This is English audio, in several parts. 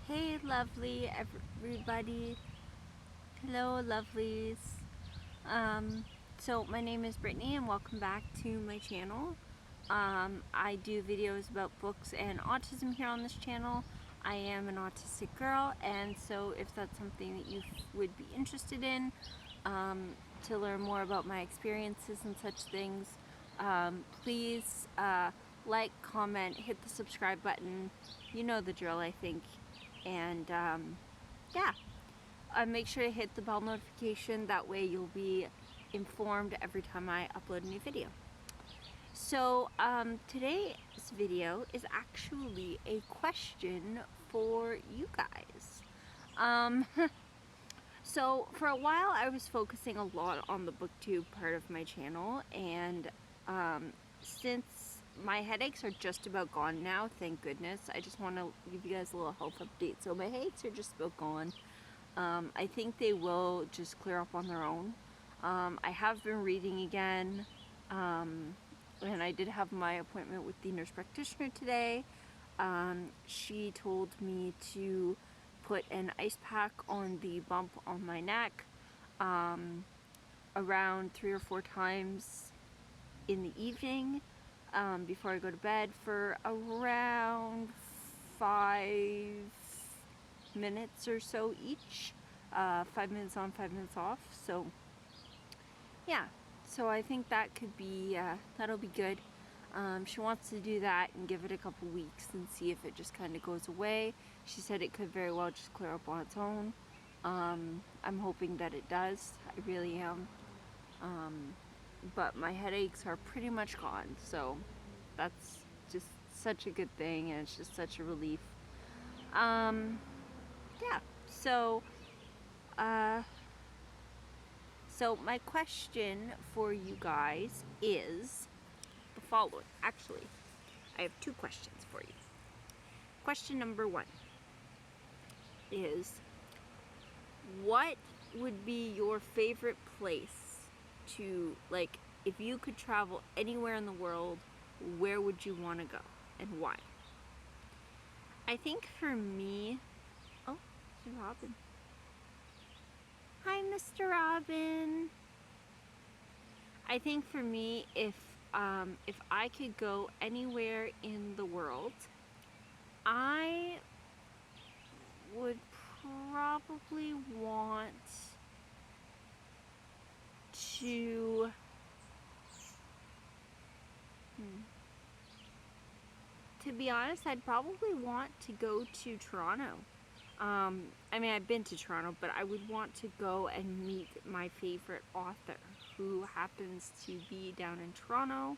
Hey lovely everybody. Hello lovelies. So my name is Brittany and welcome back to my channel. I do videos about books and autism here on this channel. I am an autistic girl, and so if that's something that you would be interested in, to learn more about my experiences and such things, please like, comment, hit the subscribe button. You know the drill, I think. And yeah, make sure to hit the bell notification. That way you'll be informed every time I upload a new video. So today's video is actually a question for you guys. So for a while I was focusing a lot on the booktube part of my channel, and since my headaches are just about gone now, thank goodness, I just want to give you guys a little health update. So my headaches are just about gone. I think they will just clear up on their own. I have been reading again, and I did have my appointment with the nurse practitioner today. She told me to put an ice pack on the bump on my neck around 3 or 4 times in the evening before I go to bed for around 5 minutes or so each. 5 minutes on, 5 minutes off. So yeah, so I think that could be, that'll be good. She wants to do that and give it a couple weeks and see if it just kind of goes away. She said it could very well just clear up on its own. I'm hoping that it does. I really am. But my headaches are pretty much gone, so that's just such a good thing, and it's just such a relief. Yeah, so my question for you guys is the following. Actually, I have 2 questions for you. Question number 1 is, what would be your favorite place to, like, if you could travel anywhere in the world, where would you want to go and why? I think for me, oh, there's Robin. Hi, Mr. Robin. I think for me, if I could go anywhere in the world, I would probably want to be honest, I'd probably want to go to Toronto. I mean, I've been to Toronto, but I would want to go and meet my favorite author, who happens to be down in Toronto.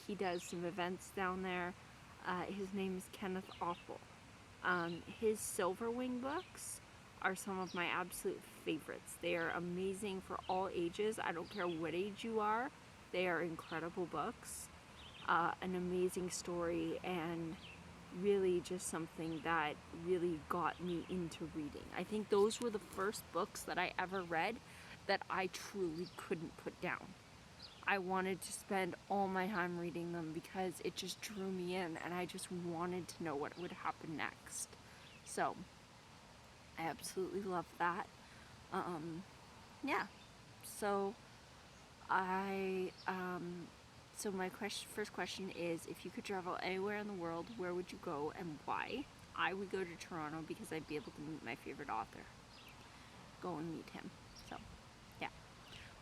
He does some events down there. His name is Kenneth Apple. His Silverwing books are some of my absolute favorites. They are amazing for all ages. I don't care what age you are. They are incredible books. An amazing story, and really just something that really got me into reading. I think those were the first books that I ever read that I truly couldn't put down. I wanted to spend all my time reading them because it just drew me in, and I just wanted to know what would happen next. So I absolutely love that. Yeah, so so my first question is, if you could travel anywhere in the world, where would you go and why? I would go to Toronto because I'd be able to meet my favorite author. Go and meet him. So, yeah.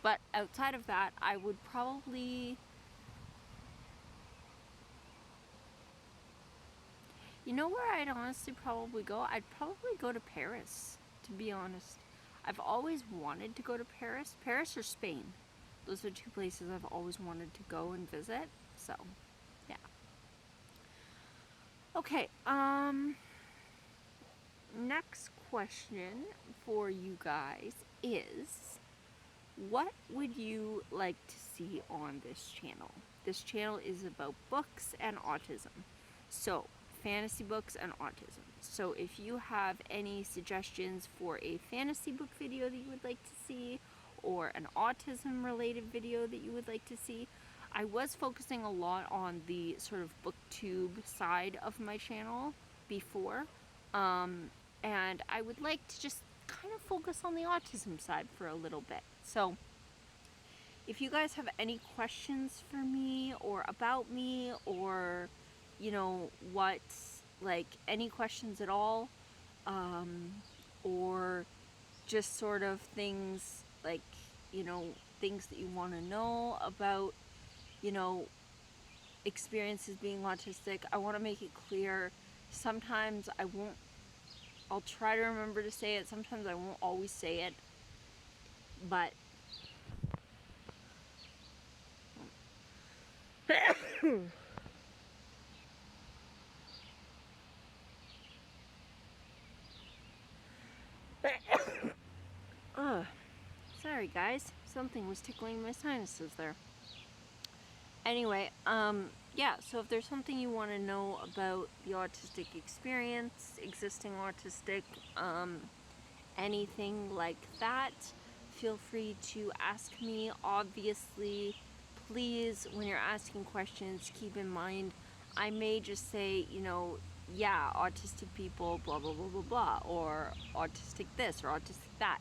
But outside of that, I would probably... You know where I'd honestly probably go? I'd probably go to Paris, to be honest. I've always wanted to go to Paris. Paris or Spain. Those are 2 places I've always wanted to go and visit. So, yeah. Okay, next question for you guys is, what would you like to see on this channel? This channel is about books and autism. So, fantasy books and autism. So if you have any suggestions for a fantasy book video that you would like to see, or an autism related video that you would like to see. I was focusing a lot on the sort of booktube side of my channel, before. And I would like to just kind of focus on the autism side for a little bit. So if you guys have any questions for me or about me, or what, like, any questions at all, or just sort of things like, things that you want to know about, experiences being autistic, I want to make it clear. Sometimes I'll try to remember to say it. Sometimes I won't always say it. But sorry guys, something was tickling my sinuses there. Anyway, yeah, so if there's something you want to know about the autistic experience, existing autistic, anything like that, feel free to ask me. Obviously, please, when you're asking questions, keep in mind, I may just say, yeah, autistic people, blah, blah, blah, blah, blah, or autistic this, or autistic that.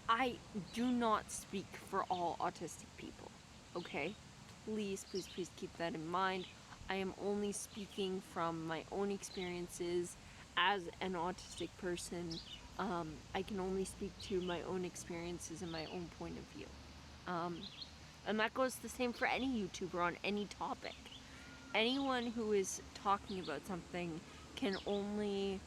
I do not speak for all autistic people, okay? Please, please, please keep that in mind. I am only speaking from my own experiences as an autistic person. I can only speak to my own experiences and my own point of view. And that goes the same for any YouTuber on any topic. Anyone who is talking about something can only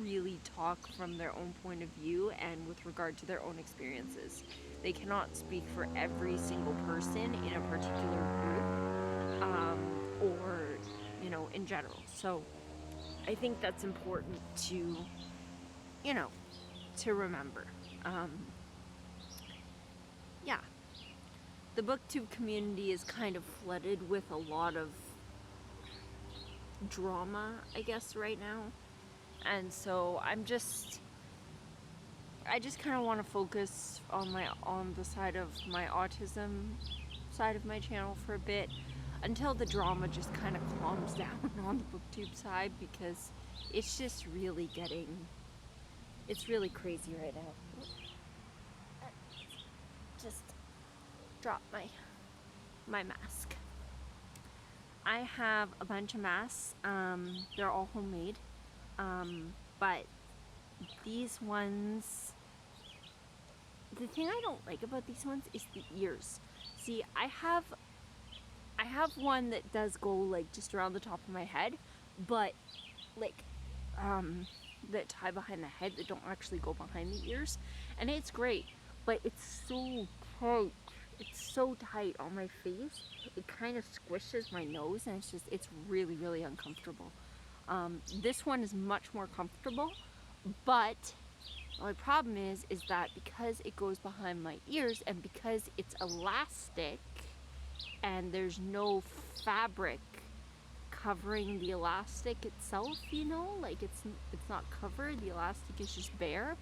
really talk from their own point of view and with regard to their own experiences. They cannot speak for every single person in a particular group, or, in general. So I think that's important to, to remember. Yeah. The booktube community is kind of flooded with a lot of drama, I guess, right now. And so I just kind of want to focus on the side of my autism side of my channel for a bit, until the drama just kind of calms down on the booktube side, because it's just really it's really crazy right now. Just drop my mask. I have a bunch of masks. They're all homemade. But these ones, the thing I don't like about these ones is the ears. See, I have one that does go like just around the top of my head, but like that tie behind the head that don't actually go behind the ears, and it's great, but it's so tight. It's so tight on my face. It kind of squishes my nose, and it's really, really uncomfortable. This one is much more comfortable, but the only problem is that because it goes behind my ears, and because it's elastic and there's no fabric covering the elastic itself, like it's not covered, the elastic is just bare,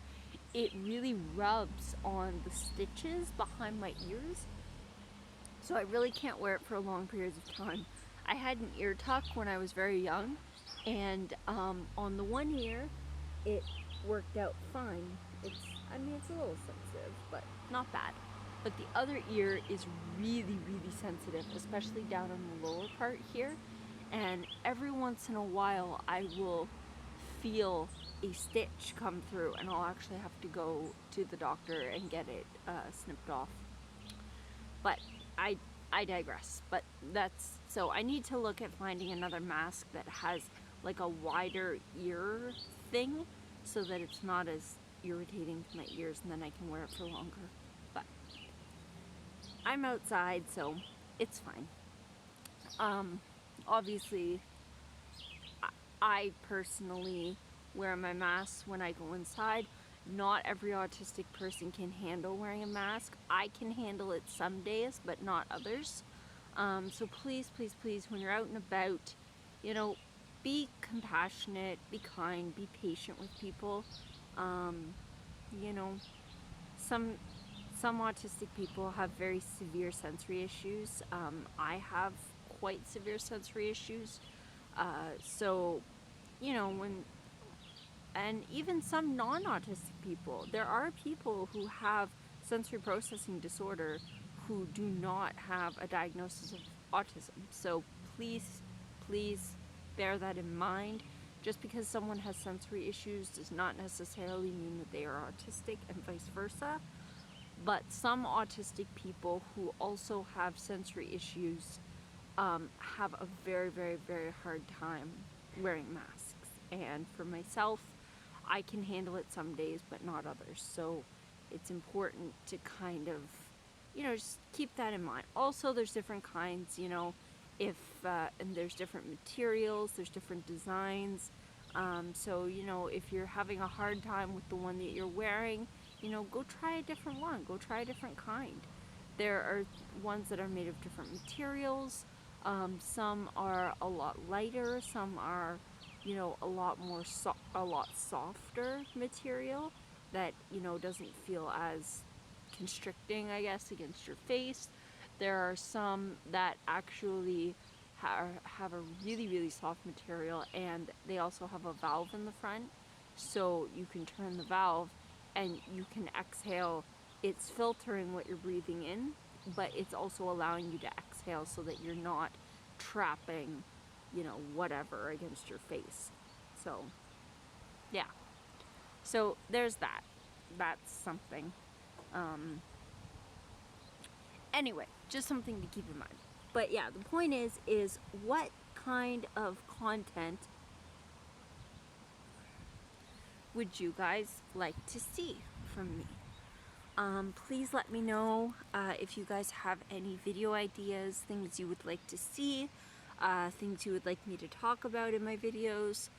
it really rubs on the stitches behind my ears. So I really can't wear it for long periods of time. I had an ear tuck when I was very young, and on the one ear it worked out fine. It's a little sensitive, but not bad. But the other ear is really, really sensitive, especially down on the lower part here. And every once in a while I will feel a stitch come through, and I'll actually have to go to the doctor and get it snipped off. But I digress. But so I need to look at finding another mask that has like a wider ear thing, so that it's not as irritating to my ears, and then I can wear it for longer. But I'm outside, so it's fine. Obviously, I personally wear my mask when I go inside. Not every autistic person can handle wearing a mask. I can handle it some days, but not others. So please, please, please, when you're out and about, be compassionate, be kind, be patient with people. Some autistic people have very severe sensory issues. I have quite severe sensory issues. So you know, and even some non-autistic people, there are people who have sensory processing disorder who do not have a diagnosis of autism. So please bear that in mind. Just because someone has sensory issues does not necessarily mean that they are autistic, and vice versa. But some autistic people who also have sensory issues have a very, very, very hard time wearing masks. And for myself, I can handle it some days, but not others. So it's important to kind of, just keep that in mind. Also, there's different kinds, if and there's different materials, there's different designs. So, if you're having a hard time with the one that you're wearing, go try a different one. Go try a different kind. There are ones that are made of different materials. Some are a lot lighter. Some are, a lot more a lot softer material that doesn't feel as constricting, I guess, against your face. There are some that actually have a really, really soft material, and they also have a valve in the front, so you can turn the valve and you can exhale. It's filtering what you're breathing in, but it's also allowing you to exhale so that you're not trapping, whatever against your face. So, yeah. So there's that. That's something. Anyway, just something to keep in mind. But yeah, the point is what kind of content would you guys like to see from me? Please let me know if you guys have any video ideas, things you would like to see, things you would like me to talk about in my videos.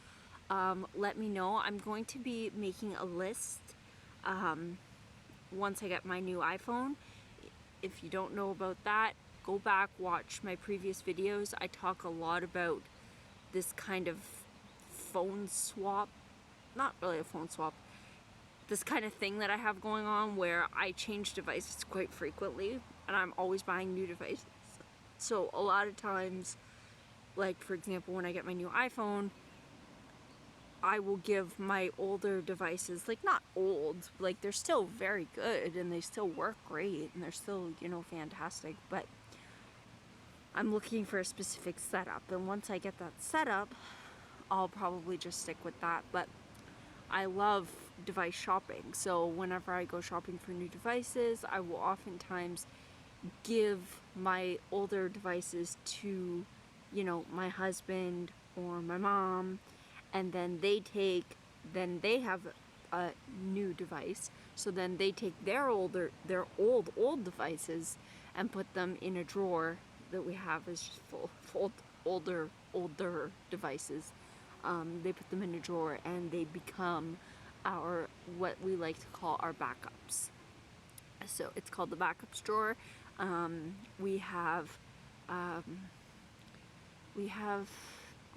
Let me know. I'm going to be making a list once I get my new iPhone. If you don't know about that, go back, watch my previous videos. I talk a lot about this kind of phone swap, not really a phone swap, this kind of thing that I have going on where I change devices quite frequently and I'm always buying new devices. So a lot of times, like for example, when I get my new iPhone, I will give my older devices, like not old, like they're still very good and they still work great and they're still, fantastic, but I'm looking for a specific setup, and once I get that set up, I'll probably just stick with that. But I love device shopping, so whenever I go shopping for new devices, I will oftentimes give my older devices to, my husband or my mom, and then they have a new device, so then they take their old devices and put them in a drawer that we have as just full older devices. They put them in a drawer and they become what we like to call our backups. So it's called the backups drawer. We have I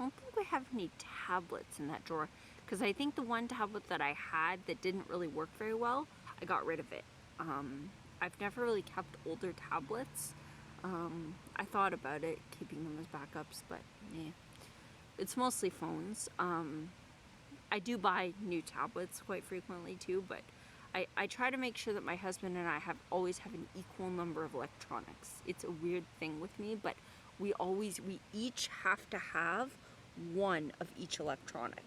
don't think we have any tablets in that drawer, because I think the one tablet that I had that didn't really work very well, I got rid of it. I've never really kept older tablets. I thought about it, keeping them as backups, but yeah. It's mostly phones. I do buy new tablets quite frequently too, but I try to make sure that my husband and I always have an equal number of electronics. It's a weird thing with me, but we each have to have one of each electronic.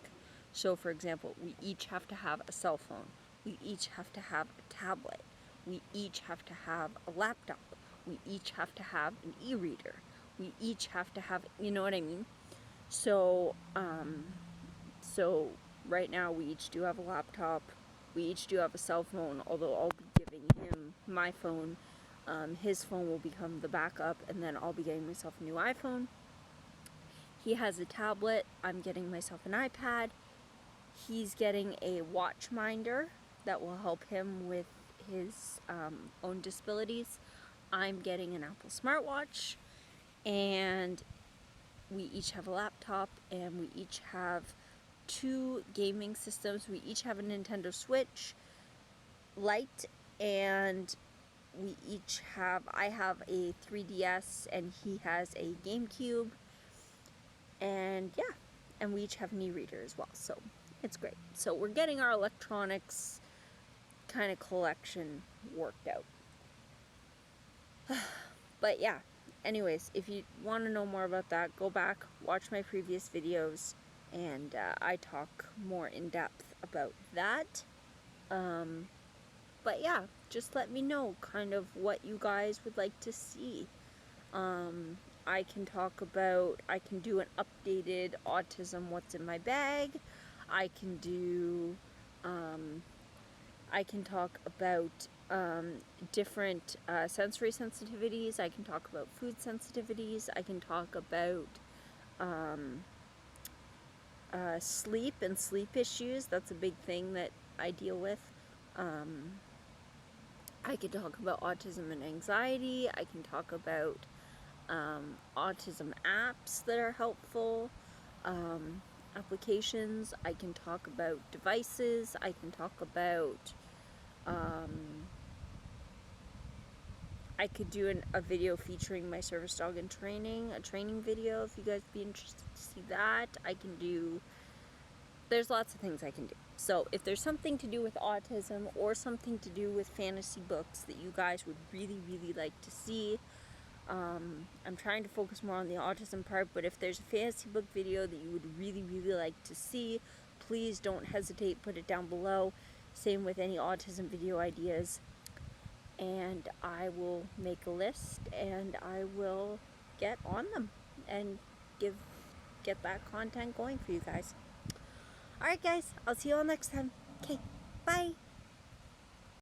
So for example, we each have to have a cell phone. We each have to have a tablet. We each have to have a laptop. We each have to have an e-reader. We each have to have, you know what I mean? So, so right now we each do have a laptop. We each do have a cell phone, although I'll be giving him my phone. His phone will become the backup, and then I'll be getting myself a new iPhone. He has a tablet. I'm getting myself an iPad. He's getting a watch minder that will help him with his own disabilities. I'm getting an Apple smartwatch, and we each have a laptop, and we each have 2 gaming systems. We each have a Nintendo Switch Lite, and I have a 3DS, and he has a GameCube, and yeah, and we each have an e-reader as well, so it's great. So we're getting our electronics kind of collection worked out. But yeah, anyways, if you want to know more about that, go back, watch my previous videos, and I talk more in depth about that. But yeah, just let me know kind of what you guys would like to see. I can do an updated autism what's in my bag. I can do, I can talk about different sensory sensitivities. I can talk about food sensitivities. I can talk about sleep and sleep issues. That's a big thing that I deal with. I can talk about autism and anxiety. I can talk about autism apps that are helpful, applications. I can talk about devices. I can talk about, I could do a video featuring my service dog in training, a training video if you guys would be interested to see that. I can do, there's lots of things I can do. So if there's something to do with autism or something to do with fantasy books that you guys would really, really like to see, I'm trying to focus more on the autism part, but if there's a fantasy book video that you would really, really like to see, please don't hesitate, put it down below. Same with any autism video ideas. And I will make a list and I will get on them and get that content going for you guys. Alright guys, I'll see you all next time. Okay, bye!